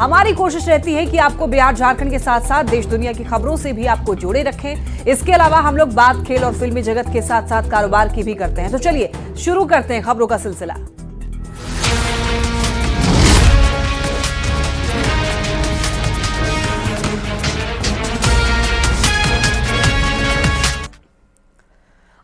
हमारी कोशिश रहती है कि आपको बिहार झारखंड के साथ साथ देश दुनिया की खबरों से भी आपको जोड़े रखें। इसके अलावा हम लोग बात खेल और फिल्मी जगत के साथ साथ कारोबार की भी करते हैं। तो चलिए शुरू करते हैं खबरों का सिलसिला।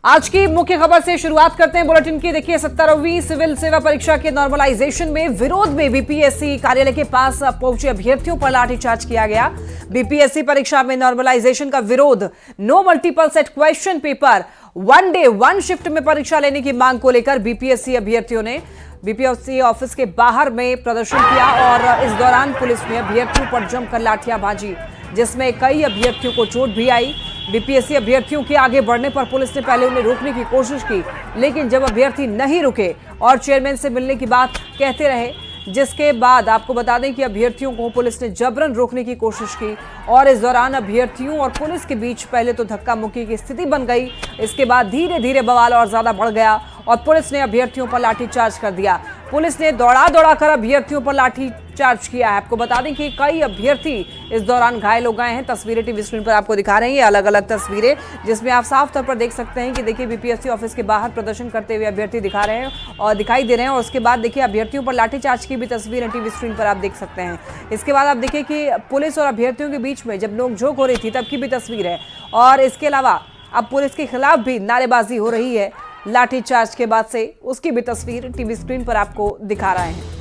आज की मुख्य खबर से शुरुआत करते हैं बुलेटिन की। देखिए 17वीं सिविल सेवा परीक्षा के नॉर्मलाइजेशन में विरोध में बीपीएससी कार्यालय के पास पहुंचे अभ्यर्थियों पर लाठीचार्ज किया गया। बीपीएससी परीक्षा में नॉर्मलाइजेशन का विरोध, no multiple set question paper, 1 day 1 shift में परीक्षा लेने की मांग को लेकर बीपीएससी अभ्यर्थियों ने बीपीएससी ऑफिस के बाहर में प्रदर्शन किया और इस दौरान पुलिस ने अभ्यर्थियों पर जमकर लाठियां भाजी, जिसमें कई अभ्यर्थियों को चोट भी आई। बीपीएससी अभ्यर्थियों के आगे बढ़ने पर पुलिस ने पहले उन्हें रोकने की कोशिश की, लेकिन जब अभ्यर्थी नहीं रुके और चेयरमैन से मिलने की बात कहते रहे, जिसके बाद आपको बता दें कि अभ्यर्थियों को पुलिस ने जबरन रोकने की कोशिश की और इस दौरान अभ्यर्थियों और पुलिस के बीच पहले तो धक्का मुक्की की स्थिति बन गई। इसके बाद धीरे धीरे बवाल और ज्यादा बढ़ गया और पुलिस ने अभ्यर्थियों पर लाठीचार्ज कर दिया। पुलिस ने दौड़ा कर अभ्यर्थियों पर लाठीचार्ज किया है। आपको बता दें कि कई अभ्यर्थी इस दौरान घायल हो गए हैं। तस्वीरें टीवी स्क्रीन पर आपको दिखा रहे हैं, ये अलग अलग तस्वीरें जिसमें आप साफ तौर पर देख सकते हैं कि देखिए बीपीएससी ऑफिस के बाहर प्रदर्शन करते हुए अभ्यर्थी दिखाई दे रहे हैं और उसके बाद देखिए अभ्यर्थियों पर लाठीचार्ज की भी तस्वीरें टीवी स्क्रीन पर आप देख सकते हैं। इसके बाद आप देखिए कि पुलिस और अभ्यर्थियों के बीच में जब नोकझोंक हो रही थी तब की भी तस्वीर है और इसके अलावा अब पुलिस के खिलाफ भी नारेबाजी हो रही है लाठीचार्ज के बाद से, उसकी भी तस्वीर टीवी स्क्रीन पर आपको दिखा रहे हैं।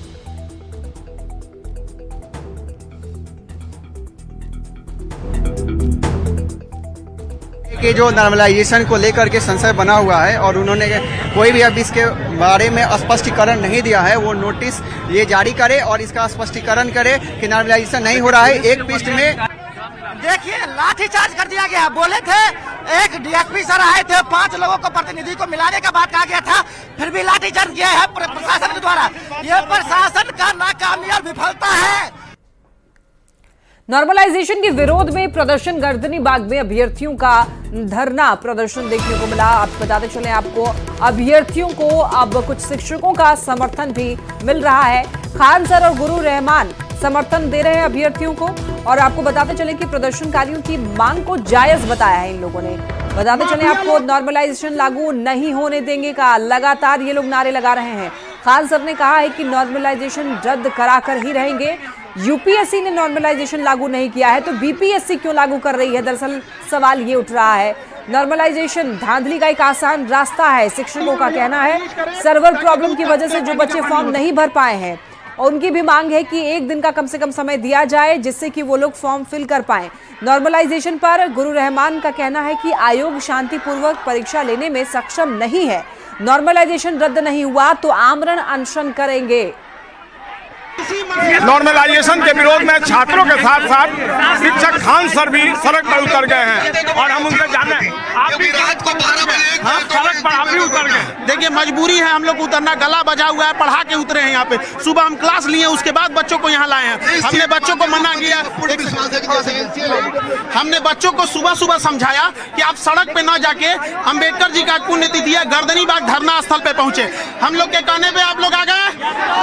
कि जो नॉर्मलाइजेशन को लेकर के संशय बना हुआ है और उन्होंने कोई भी अब इसके बारे में स्पष्टीकरण नहीं दिया है, वो नोटिस ये जारी करे और इसका स्पष्टीकरण करे कि नॉर्मलाइजेशन नहीं हो रहा है। एक पृष्ठ में देखिए लाठीचार्ज कर दिया गया। बोले थे एक डीएसपी सर आए थे, 5 लोगों को प्रतिनिधि को मिलाने का बात कहा गया था, फिर भी लाठीचार्ज किया है प्रशासन के द्वारा। ये प्रशासन का नाकामी और विफलता है। नॉर्मलाइजेशन के विरोध में प्रदर्शन गर्दनी बाग में अभ्यर्थियों का धरना प्रदर्शन देखने को मिला। आप बताते चले आपको अभ्यर्थियों को अब कुछ शिक्षकों का समर्थन भी मिल रहा है। खान सर और गुरु रहमान समर्थन दे रहे हैं अभ्यर्थियों को और आपको बताते चले कि प्रदर्शनकारियों की मांग को जायज बताया है इन लोगों ने। बताते चले आपको नॉर्मलाइजेशन लागू नहीं होने देंगे का लगातार ये लोग नारे लगा रहे हैं। खान सर ने कहा है कि नॉर्मलाइजेशन रद्द कराकर ही रहेंगे। यूपीएससी ने नॉर्मलाइजेशन लागू नहीं किया है तो बीपीएससी क्यों लागू कर रही है, दरअसल सवाल ये उठ रहा है। नॉर्मलाइजेशन धांधली का एक आसान रास्ता है, शिक्षकों का कहना है। सर्वर प्रॉब्लम की वजह से जो बच्चे फॉर्म नहीं भर पाए हैं और उनकी भी मांग है कि 1 दिन का कम से कम समय दिया जाए जिससे कि वो लोग फॉर्म फिल कर पाएं। नॉर्मलाइजेशन पर गुरु रहमान का कहना है कि आयोग शांतिपूर्वक परीक्षा लेने में सक्षम नहीं है। नॉर्मलाइजेशन रद्द नहीं हुआ तो आमरण अनशन करेंगे। नॉर्मलाइजेशन के विरोध में छात्रों के साथ साथ शिक्षक खान सर भी सड़क पर उतर गए हैं और हम उनसे जाने आप भी रात को 12 बजे हम सड़क पर आप भी उतर गए। देखिए मजबूरी है हम लोग उतरना, गला बजा हुआ है, पढ़ा के उतरे हैं यहाँ पे। सुबह हम क्लास लिए, उसके बाद बच्चों को यहाँ लाए हैं। हमने बच्चों को मना किया, हमने बच्चों को सुबह सुबह समझाया कि आप सड़क पे न जाके अम्बेडकर जी का पुण्यतिथि है गर्दनी बाग धरना स्थल पे पहुंचे। हम लोग के कहने पे आप लोग आ गए।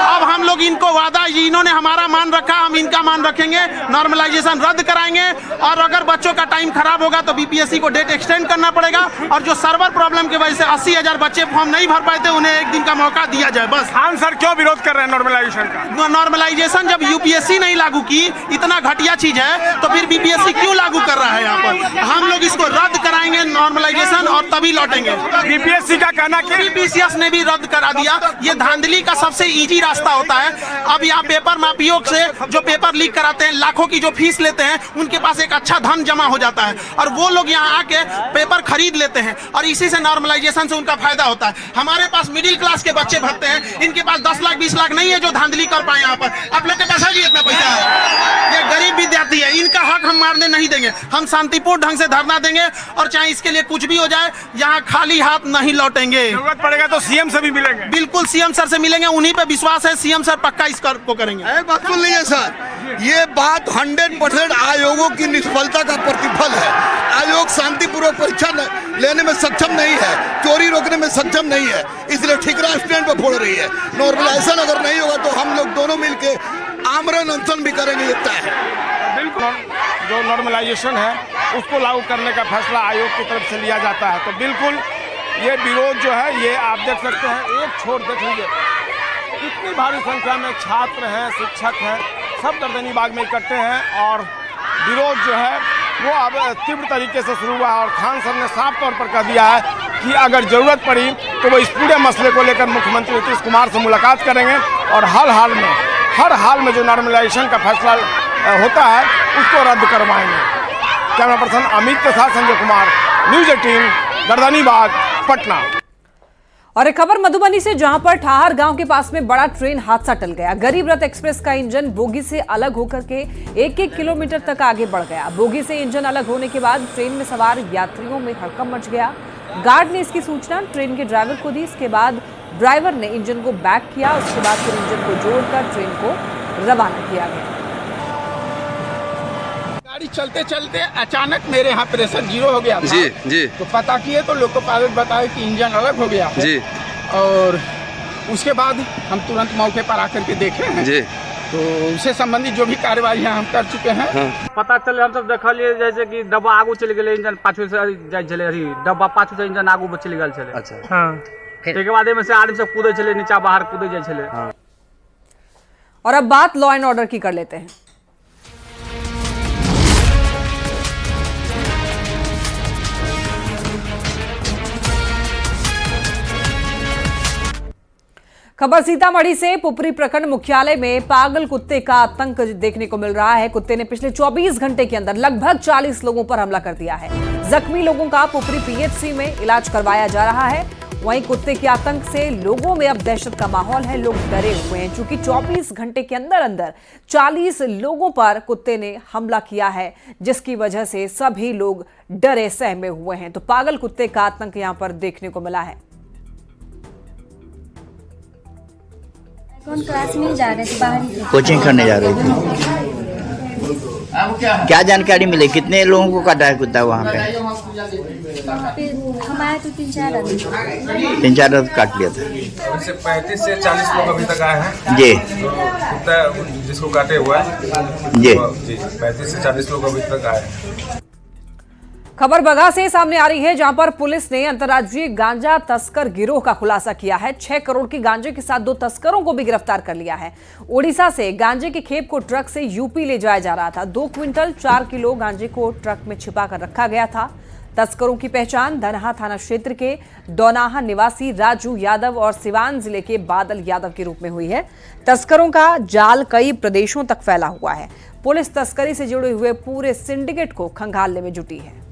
अब हम लोग इनको वादा, इन्होंने हमारा मान रखा, हम इनका मान रखेंगे। नॉर्मलाइजेशन रद्द कराएंगे और अगर बच्चों का टाइम खराब होगा तो बीपीएससी को डेट एक्सटेंड करना पड़ेगा और जो सर्वर प्रॉब्लम की वजह से 80,000 बच्चे फॉर्म नहीं भर पाए थे उन्हें 1 दिन का मौका दिया जाए बस। खान सर क्यों विरोध कर रहे हैं नॉर्मलाइजेशन का? नॉर्मलाइजेशन जब यूपीएससी नहीं लागू की, इतना घटिया चीज है, तो फिर बीपीएससी क्यों लागू कर रहा है यहाँ पर? हम लोग इसको रद्द कराएंगे नॉर्मलाइजेशन और तभी लौटेंगे। बीपीएससी का कहना कि बीपीसीएस ने भी रद्द करा दिया। ये धांधली का सबसे इजी रास्ता होता है। अब यहाँ पेपर माफियों से जो पेपर लीक कराते हैं, लाखों की जो फीस लेते हैं, उनके पास एक अच्छा धन जमा हो जाता है और वो लोग यहाँ आके पेपर खरीद लेते हैं और इसी से नॉर्मलाइजेशन से उनका फायदा होता है। हमारे पास मिडिल क्लास के बच्चे भरते हैं, इनके पास 10 लाख 20 लाख नहीं है जो धांधली कर पाए यहाँ पर। आप लोग के पास है जी इतना पैसा है? ये गरीब विद्यार्थी है, इनका हक हम मारने नहीं देंगे। हम शांतिपूर्ण ढंग से धरना देंगे और चाहे इसके लिए कुछ भी हो जाए, यहाँ खाली हाथ नहीं लौटेंगे। जरूरत पड़ेगा तो सीएम से भी मिलेंगे। बिल्कुल सीएम सर से मिलेंगे, उन्हीं पे विश्वास है। सीएम सर पक्का इस कर को करेंगे। बिल्कुल नहीं है सर, ये बात 100% आयोगों की निष्फलता का प्रतिफल है। आयोग शांतिपूर्वक परीक्षा लेने में सक्षम नहीं है, चोरी रोकने में सक्षम नहीं है, इसलिए ठिकरा स्टैंड पर फोड़ रही है। नॉर्मलाइजेशन अगर नहीं होगा तो हम लोग दोनों मिलके आमरण अनशन भी करेंगे, ये तय है। बिल्कुल जो नॉर्मलाइजेशन है उसको लागू करने का फैसला आयोग की तरफ से लिया जाता है। तो बिल्कुल ये विरोध जो है ये आप देख सकते हैं, एक छोर देख लीजिए कितनी भारी संख्या में छात्र हैं, शिक्षक हैं, सब गर्दनी बाग में इकट्ठे हैं और विरोध जो है वो अब तीव्र तरीके से शुरू हुआ है। और खान सर ने साफ तौर पर कह दिया है कि अगर जरूरत पड़ी तो वो इस पूरे मसले को लेकर मुख्यमंत्री नीतीश कुमार से मुलाकात करेंगे और हर हाल में जो नॉर्मलाइजेशन का फैसला होता है उसको रद्द करवाएंगे। कैमरा पर्सन अमित के साथ संजय कुमार, न्यूज़ 18, गर्दनी बाग, पटना। और एक खबर मधुबनी से, जहां पर ठाहर गांव के पास में बड़ा ट्रेन हादसा टल गया। गरीब रथ एक्सप्रेस का इंजन बोगी से अलग होकर के 1-1 किलोमीटर तक आगे बढ़ गया। बोगी से इंजन अलग होने के बाद ट्रेन में सवार यात्रियों में हड़कंप मच गया। गार्ड ने इसकी सूचना ट्रेन के ड्राइवर को दी। इसके बाद ड्राइवर ने इंजन को बैक किया। उसके बाद फिर इंजन को जोड़कर ट्रेन को रवाना किया गया। गाड़ी चलते चलते अचानक मेरे यहाँ प्रेशर 0 हो गया था। जी। तो पता किए तो लोको पायलट बताए कि इंजन अलग हो गया है। जी। और उसके बाद हम तुरंत मौके पर आकर के देखे हैं। जी। तो उससे संबंधित जो भी कार्यवाही हम कर चुके हैं। हाँ। पता चले हम सब देखलिए जैसे कि डब्बा आगू चल गए, इंजन पाछू से जाय चले, डब्बा पाछू से इंजन आगू चल गल चले। अच्छा। हाँ। एक बाद में से आदमी सब कूदे चले, नीचा बाहर कूदे जाय चले। हाँ। और अब बात लॉ एंड ऑर्डर की कर लेते हैं। खबर सीतामढ़ी से। पुपरी प्रखंड मुख्यालय में पागल कुत्ते का आतंक देखने को मिल रहा है। कुत्ते ने पिछले 24 घंटे के अंदर लगभग 40 लोगों पर हमला कर दिया है। जख्मी लोगों का पुपरी पीएचसी में इलाज करवाया जा रहा है। वहीं कुत्ते के आतंक से लोगों में अब दहशत का माहौल है। लोग डरे हुए हैं क्योंकि 24 घंटे के अंदर 40 लोगों पर कुत्ते ने हमला किया है, जिसकी वजह से सभी लोग डरे सहमे हुए हैं। तो पागल कुत्ते का आतंक यहां पर देखने को मिला है। कौन क्लास में जा रहे थे, बाहर कोचिंग करने जा रहे थे। क्या जानकारी मिली, कितने लोगों को काटा है कुत्ता वहाँ पे? हम आए तो 3-4 आदमी। 3-4 आदमी काट लिया था। 35 से 40 लोग अभी तक आए हैं। जी। कुत्ता जिसको काटे हुआ है जी 35 से 40 लोग अभी तक आए हैं। खबर बगहा से सामने आ रही है, जहां पर पुलिस ने अंतर्राज्यीय गांजा तस्कर गिरोह का खुलासा किया है। 6 करोड़ की गांजे के साथ 2 तस्करों को भी गिरफ्तार कर लिया है। ओडिशा से गांजे के खेप को ट्रक से यूपी ले जाया जा रहा था। 2 क्विंटल 4 किलो गांजे को ट्रक में छिपा कर रखा गया था। तस्करों की पहचान धनहा थाना क्षेत्र के दौनाहा निवासी राजू यादव और सिवान जिले के बादल यादव के रूप में हुई है। तस्करों का जाल कई प्रदेशों तक फैला हुआ है। पुलिस तस्करी से जुड़े हुए पूरे सिंडिकेट को खंगालने में जुटी है।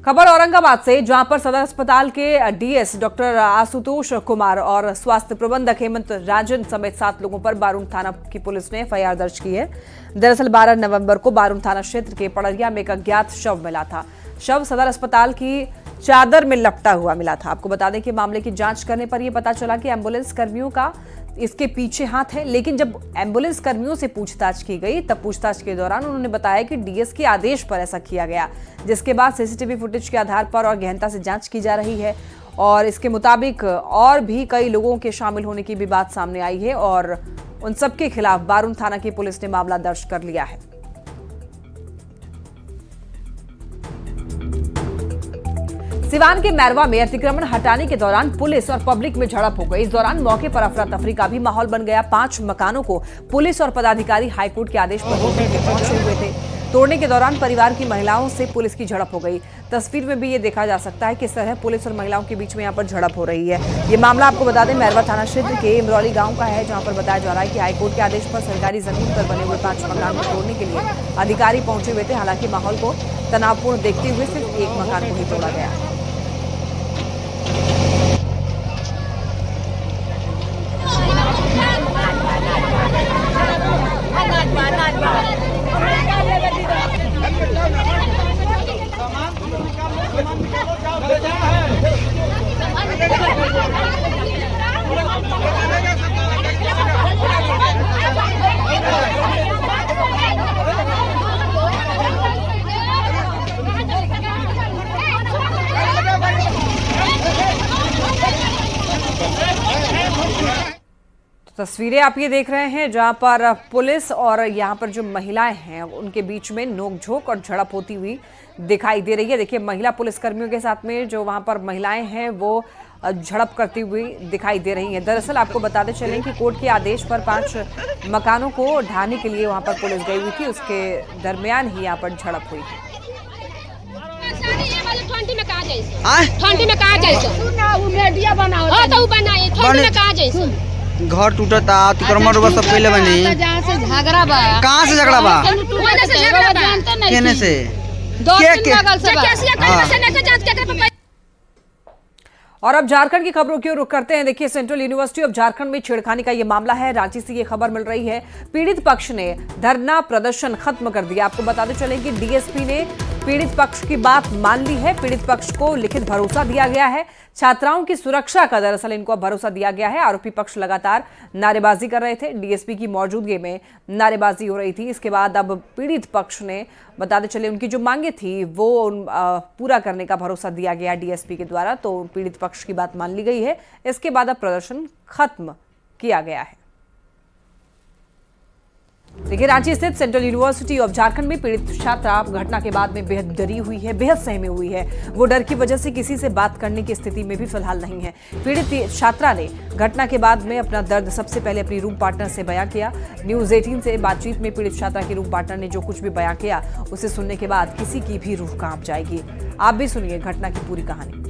खबर औरंगाबाद से, जहां पर सदर अस्पताल के डीएस डॉक्टर आशुतोष कुमार और स्वास्थ्य प्रबंधक हेमंत राजन समेत 7 लोगों पर बारून थाना की पुलिस ने एफआईआर दर्ज की है। दरअसल 12 नवंबर को बारून थाना क्षेत्र के पड़रिया में एक अज्ञात शव मिला था। शव सदर अस्पताल की चादर में लपटा हुआ मिला था। आपको बता दें कि मामले की जांच करने पर यह पता चला कि एम्बुलेंस कर्मियों का इसके पीछे हाथ है। लेकिन जब एम्बुलेंस कर्मियों से पूछताछ की गई, तब पूछताछ के दौरान उन्होंने बताया कि डीएस के आदेश पर ऐसा किया गया, जिसके बाद सीसीटीवी फुटेज के आधार पर और गहनता से जांच की जा रही है। और इसके मुताबिक और भी कई लोगों के शामिल होने की भी बात सामने आई है और उन सबके खिलाफ बारून थाना की पुलिस ने मामला दर्ज कर लिया है। सिवान के मैरवा में अतिक्रमण हटाने के दौरान पुलिस और पब्लिक में झड़प हो गई। इस दौरान मौके पर अफरा तफरी का भी माहौल बन गया। 5 मकानों को पुलिस और पदाधिकारी हाईकोर्ट के आदेश पर तोड़ने के पहुंचे हुए थे। तोड़ने के दौरान परिवार की महिलाओं से पुलिस की झड़प हो गई। तस्वीर में भी ये देखा जा सकता है किस तरह पुलिस और महिलाओं के बीच में यहाँ पर झड़प हो रही है। ये मामला आपको बता दें मैरवा थाना क्षेत्र के इमरौली गांव का है, जहां पर बताया जा रहा है कि हाईकोर्ट के आदेश पर सरकारी जमीन पर बने हुए 5 मकान को तोड़ने के लिए अधिकारी पहुंचे हुए थे। हालांकि माहौल को तनावपूर्ण देखते हुए सिर्फ एक मकान को ही तोड़ा गया। तस्वीरें आप ये देख रहे हैं जहां पर पुलिस और यहां पर जो महिलाएं हैं उनके बीच में नोकझोंक और झड़प होती हुई दिखाई दे रही है। देखिए, महिला पुलिसकर्मियों के साथ में जो वहां पर महिलाएं हैं वो झड़प करती हुई दिखाई दे रही हैं। दरअसल आपको बताते चलें कि कोर्ट के आदेश पर 5 मकानों को ढाने के लिए वहां पर पुलिस गई हुई थी, उसके दरमियान ही यहाँ पर झड़प हुई थी। घर टूटता अतिक्रमण सब पहले बनी। कहाँ से झगड़ा बा? केने से? और अब झारखंड की खबरों की ओर रुख करते हैं। देखिए, सेंट्रल यूनिवर्सिटी ऑफ झारखंड में छेड़खानी का ये मामला है। रांची से ये खबर मिल रही है। पीड़ित पक्ष ने धरना प्रदर्शन खत्म कर दिया। आपको बताते चलें कि डीएसपी ने पीड़ित पक्ष की बात मान ली है। पीड़ित पक्ष को लिखित भरोसा दिया गया है। छात्राओं की सुरक्षा का दरअसल इनको भरोसा दिया गया है। आरोपी पक्ष लगातार नारेबाजी कर रहे थे। डीएसपी की मौजूदगी में नारेबाजी हो रही थी। इसके बाद अब पीड़ित पक्ष ने बताते चले उनकी जो मांगे थी वो पूरा करने का भरोसा दिया गया डीएसपी के द्वारा, तो पीड़ित पक्ष की बात मान ली गई है। इसके बाद अब प्रदर्शन खत्म किया गया है। देखिए, रांची स्थित सेंट्रल यूनिवर्सिटी ऑफ झारखंड में पीड़ित छात्रा घटना के बाद में बेहद डरी हुई है, बेहद सहमी हुई है। वो डर की वजह से किसी से बात करने की स्थिति में भी फिलहाल नहीं है। पीड़ित छात्रा ने घटना के बाद में अपना दर्द सबसे पहले अपनी रूम पार्टनर से बयां किया। न्यूज 18 से बातचीत में पीड़ित छात्रा की रूम पार्टनर ने जो कुछ भी बयां किया उसे सुनने के बाद किसी की भी रूह कांप जाएगी। आप भी सुनिए घटना की पूरी कहानी।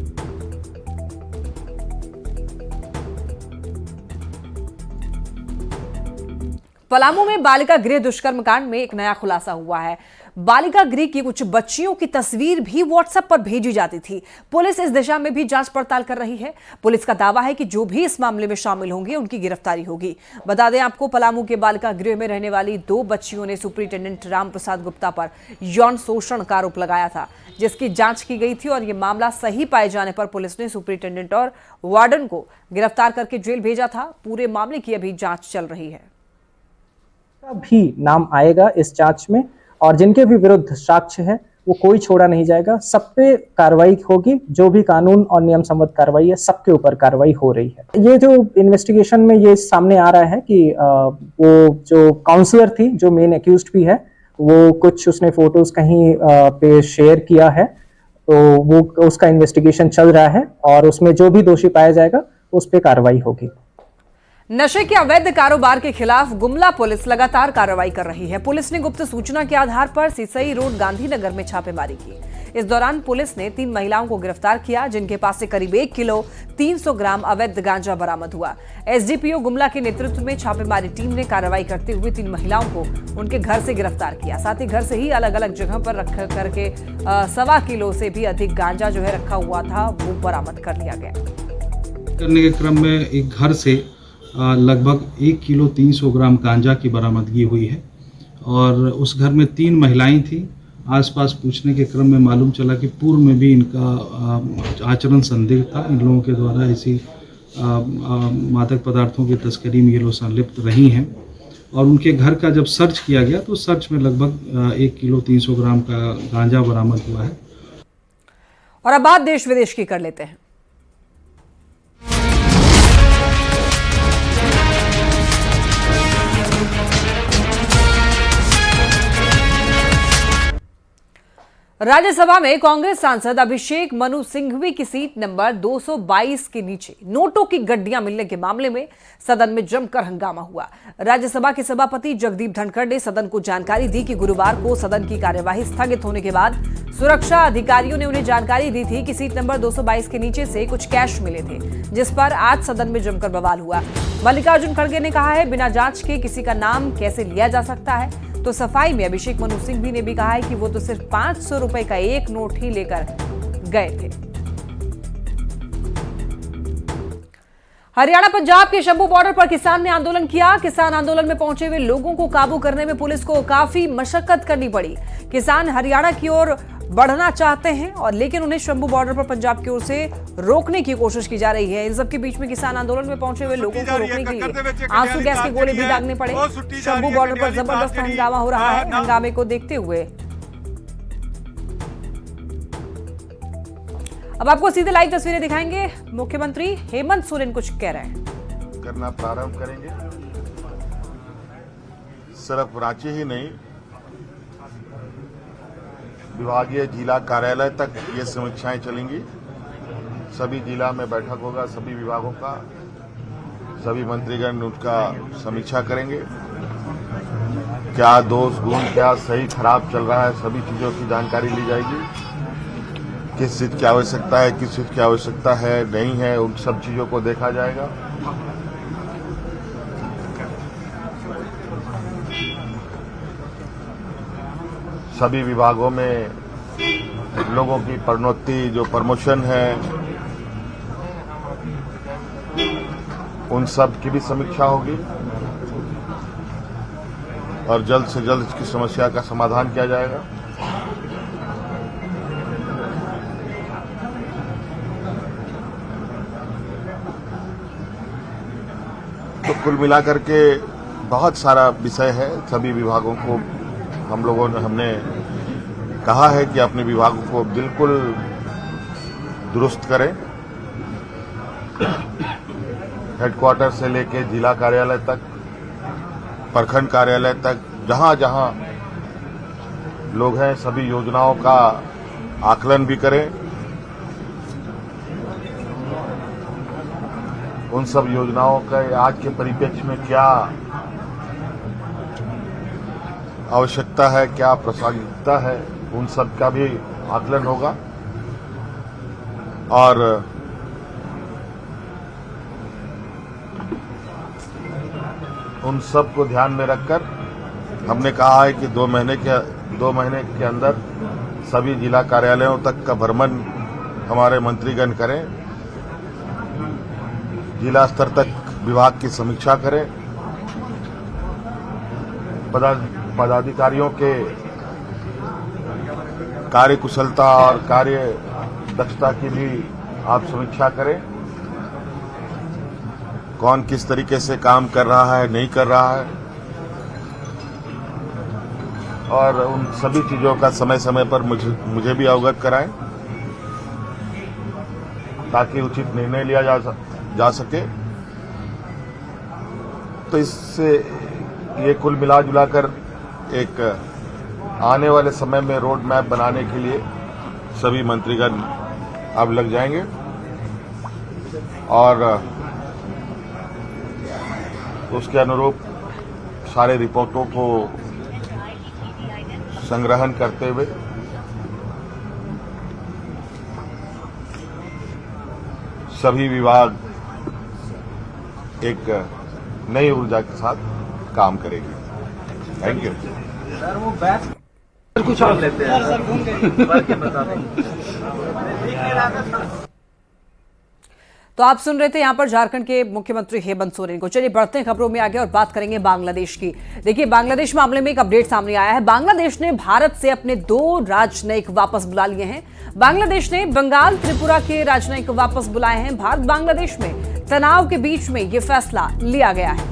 पलामू में बालिका गृह दुष्कर्म कांड में एक नया खुलासा हुआ है। बालिका गृह की कुछ बच्चियों की तस्वीर भी व्हाट्सएप पर भेजी जाती थी। पुलिस इस दिशा में भी जांच पड़ताल कर रही है। पुलिस का दावा है कि जो भी इस मामले में शामिल होंगे उनकी गिरफ्तारी होगी। बता दें आपको, पलामू के बालिका गृह में रहने वाली 2 बच्चियों ने सुपरिटेंडेंट राम प्रसाद गुप्ता पर यौन शोषण का आरोप लगाया था, जिसकी जांच की गई थी और यह मामला सही पाए जाने पर पुलिस ने सुपरिटेंडेंट और वार्डन को गिरफ्तार करके जेल भेजा था। पूरे मामले की अभी जांच चल रही है। भी नाम आएगा इस जांच में और जिनके भी विरुद्ध साक्ष्य है वो कोई छोड़ा नहीं जाएगा। सब पे कार्रवाई होगी। जो भी कानून और नियम सम्मत कार्रवाई है सबके ऊपर कार्रवाई हो रही है। ये जो इन्वेस्टिगेशन में ये सामने आ रहा है कि वो जो काउंसलर थी, जो मेन एक्यूज्ड भी है, वो कुछ उसने फोटोज कहीं पे शेयर किया है, तो वो उसका इन्वेस्टिगेशन चल रहा है और उसमें जो भी दोषी पाया जाएगा उस पर कार्रवाई होगी। नशे के अवैध कारोबार के खिलाफ गुमला पुलिस लगातार कार्रवाई कर रही है। पुलिस ने गुप्त सूचना के आधार पर सिसई रोड गांधीनगर में छापेमारी की। इस दौरान पुलिस ने 3 महिलाओं को गिरफ्तार किया, जिनके पास से करीब 1 किलो 300 ग्राम अवैध गांजा बरामद हुआ। एसडीपीओ गुमला के नेतृत्व में छापेमारी टीम ने कार्रवाई करते हुए 3 महिलाओं को उनके घर से गिरफ्तार किया। साथ ही घर से ही अलग अलग जगह पर रख करके 1.25 किलो से भी अधिक गांजा जो है रखा हुआ था वो बरामद कर लिया गया। करने के क्रम में एक घर से लगभग 1 किलो 300 ग्राम गांजा की बरामदगी हुई है और उस घर में 3 महिलाएं थीं। आसपास पूछने के क्रम में मालूम चला कि पूर्व में भी इनका आचरण संदिग्ध था। इन लोगों के द्वारा ऐसी मादक पदार्थों की तस्करी में ये लोग संलिप्त रही हैं और उनके घर का जब सर्च किया गया तो सर्च में लगभग 1 किलो 300 ग्राम का गांजा बरामद हुआ है। और अब बात देश विदेश की कर लेते हैं। राज्यसभा में कांग्रेस सांसद अभिषेक मनु सिंघवी की सीट नंबर 222 के नीचे नोटों की गड्डियां मिलने के मामले में सदन में जमकर हंगामा हुआ। राज्यसभा के सभापति जगदीप धनखड़ ने सदन को जानकारी दी कि गुरुवार को सदन की कार्यवाही स्थगित होने के बाद सुरक्षा अधिकारियों ने उन्हें जानकारी दी थी कि सीट नंबर 222 के नीचे से कुछ कैश मिले थे, जिस पर आज सदन में जमकर बवाल हुआ। मल्लिकार्जुन खड़गे ने कहा है, बिना जांच के किसी का नाम कैसे लिया जा सकता है। तो सफाई में अभिषेक मनु सिंघवी ने भी कहा है कि वो तो सिर्फ 500 रुपए का एक नोट ही लेकर गए थे। हरियाणा पंजाब के शंभू बॉर्डर पर किसान ने आंदोलन किया। किसान आंदोलन में पहुंचे हुए लोगों को काबू करने में पुलिस को काफी मशक्कत करनी पड़ी। किसान हरियाणा की ओर बढ़ना चाहते हैं और लेकिन उन्हें शंभू बॉर्डर पर पंजाब की ओर से रोकने की कोशिश की जा रही है। इन सबके बीच में किसान आंदोलन में पहुंचे हुए लोगों को रोकने के लिए आंसू गैस के गोले भी दागने पड़े। शंभू बॉर्डर पर जबरदस्त हंगामा हो रहा है। हंगामे को देखते हुए अब आपको सीधे लाइव तस्वीरें दिखाएंगे। मुख्यमंत्री हेमंत सोरेन कुछ कह रहे हैं। करना प्रारंभ करेंगे। सिर्फ रांची ही नहीं, विभागीय जिला कार्यालय तक ये समीक्षाएं चलेंगी। सभी जिला में बैठक होगा, सभी विभागों का, सभी मंत्रीगण उसका समीक्षा करेंगे। क्या दोष गुण, क्या सही खराब चल रहा है, सभी चीजों की जानकारी ली जाएगी। किस चीज की आवश्यकता है, किस चीज की आवश्यकता है नहीं है, उन सब चीजों को देखा जाएगा। सभी विभागों में लोगों की प्रोन्नति, जो प्रमोशन है, उन सब की भी समीक्षा होगी और जल्द से जल्द इसकी समस्या का समाधान किया जाएगा। तो कुल मिलाकर के बहुत सारा विषय है। सभी विभागों को हमने कहा है कि अपने विभागों को बिल्कुल दुरुस्त करें। हेडक्वार्टर से लेकर जिला कार्यालय तक, प्रखंड कार्यालय तक, जहां जहां लोग हैं, सभी योजनाओं का आकलन भी करें। उन सब योजनाओं का आज के परिप्रेक्ष्य में क्या आवश्यकता है, क्या प्रासंगिकता है, उन सब का भी आकलन होगा। और उन सब को ध्यान में रखकर हमने कहा है कि 2 महीने के अंदर सभी जिला कार्यालयों तक का भ्रमण हमारे मंत्रीगण करें, जिला स्तर तक विभाग की समीक्षा करें, पदाधिकारियों के कार्य कुशलता और कार्य दक्षता की भी आप समीक्षा करें। कौन किस तरीके से काम कर रहा है, नहीं कर रहा है, और उन सभी चीजों का समय समय पर मुझे भी अवगत कराएं ताकि उचित निर्णय लिया जा सके। तो इससे ये कुल मिला जुलाकर एक आने वाले समय में रोड मैप बनाने के लिए सभी मंत्रीगण अब लग जाएंगे और उसके अनुरूप सारे रिपोर्टों को संग्रहण करते हुए सभी विभाग एक नई ऊर्जा के साथ काम करेगी। Thank you sir. वो बैच कुछ और लेते हैं सर, घूम के बता दें। तो आप सुन रहे थे यहाँ पर झारखंड के मुख्यमंत्री हेमंत सोरेन को। चलिए बढ़ते हैं खबरों में आगे और बात करेंगे बांग्लादेश की। देखिए, बांग्लादेश मामले में एक अपडेट सामने आया है। बांग्लादेश ने भारत से अपने 2 राजनयिक वापस बुला लिए हैं। बांग्लादेश ने बंगाल, त्रिपुरा के राजनयिक वापस बुलाए हैं। भारत बांग्लादेश में तनाव के बीच में यह फैसला लिया गया है।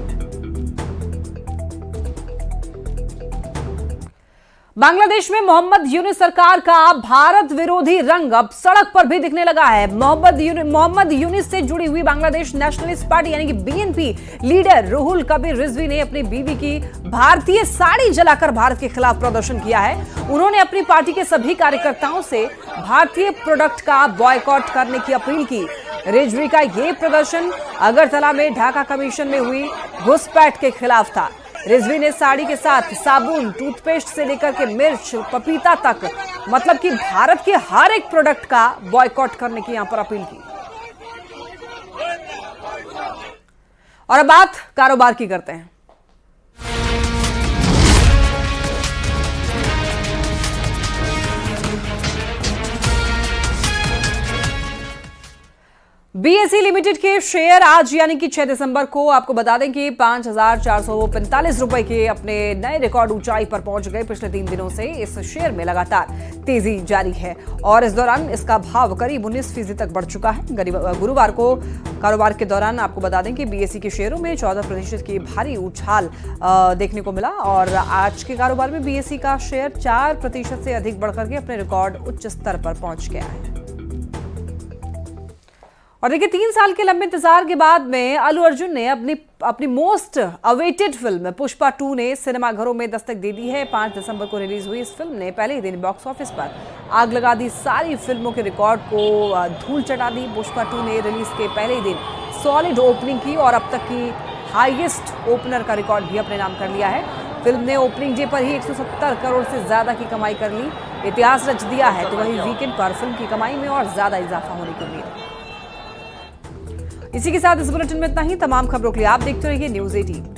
बांग्लादेश में मोहम्मद यूनिस सरकार का भारत विरोधी रंग अब सड़क पर भी दिखने लगा है। मोहम्मद यूनिस से जुड़ी हुई बांग्लादेश नेशनलिस्ट पार्टी यानी कि बीएनपी लीडर रुहुल कबीर रिजवी ने अपनी बीवी की भारतीय साड़ी जलाकर भारत के खिलाफ प्रदर्शन किया है। उन्होंने अपनी पार्टी के सभी कार्यकर्ताओं से भारतीय प्रोडक्ट का बॉयकॉट करने की अपील की। रिजवी का यह प्रदर्शन अगरतला में ढाका कमीशन में हुई घुसपैठ के खिलाफ था। रिजवी ने साड़ी के साथ साबुन, टूथपेस्ट से लेकर के मिर्च, पपीता तक, मतलब कि भारत के हर एक प्रोडक्ट का बॉयकॉट करने की यहां पर अपील की। और अब बात कारोबार की करते हैं। बीएसई लिमिटेड के शेयर आज यानी कि 6 दिसंबर को आपको बता दें कि 5,445 रुपए के अपने नए रिकॉर्ड ऊंचाई पर पहुंच गए। पिछले 3 दिनों से इस शेयर में लगातार तेजी जारी है और इस दौरान इसका भाव करीब 19% तक बढ़ चुका है। गुरुवार को कारोबार के दौरान आपको बता दें कि बीएसई के शेयरों में 14% की भारी उछाल देखने को मिला और आज के कारोबार में बीएसई का शेयर 4% से अधिक बढ़कर के अपने रिकॉर्ड उच्च स्तर पर पहुंच गया है। और देखिए 3 साल के लंबे इंतजार के बाद में अल्लू अर्जुन ने अपनी मोस्ट अवेटेड फिल्म पुष्पा 2 ने सिनेमाघरों में दस्तक दे दी है। 5 दिसंबर को रिलीज हुई इस फिल्म ने पहले ही दिन बॉक्स ऑफिस पर आग लगा दी, सारी फिल्मों के रिकॉर्ड को धूल चटा दी। पुष्पा 2 ने रिलीज के पहले ही दिन सॉलिड ओपनिंग की और अब तक की हाईएस्ट ओपनर का रिकॉर्ड भी अपने नाम कर लिया है। फिल्म ने ओपनिंग डे पर ही 170 करोड़ से ज्यादा की कमाई कर ली, इतिहास रच दिया है। तो वहीं वीकेंड पर फिल्म की कमाई में और ज्यादा इजाफा होने की उम्मीद है। इसी के साथ इस बुलेटिन में इतना ही। तमाम खबरों के लिए आप देखते रहिए न्यूज़ 18।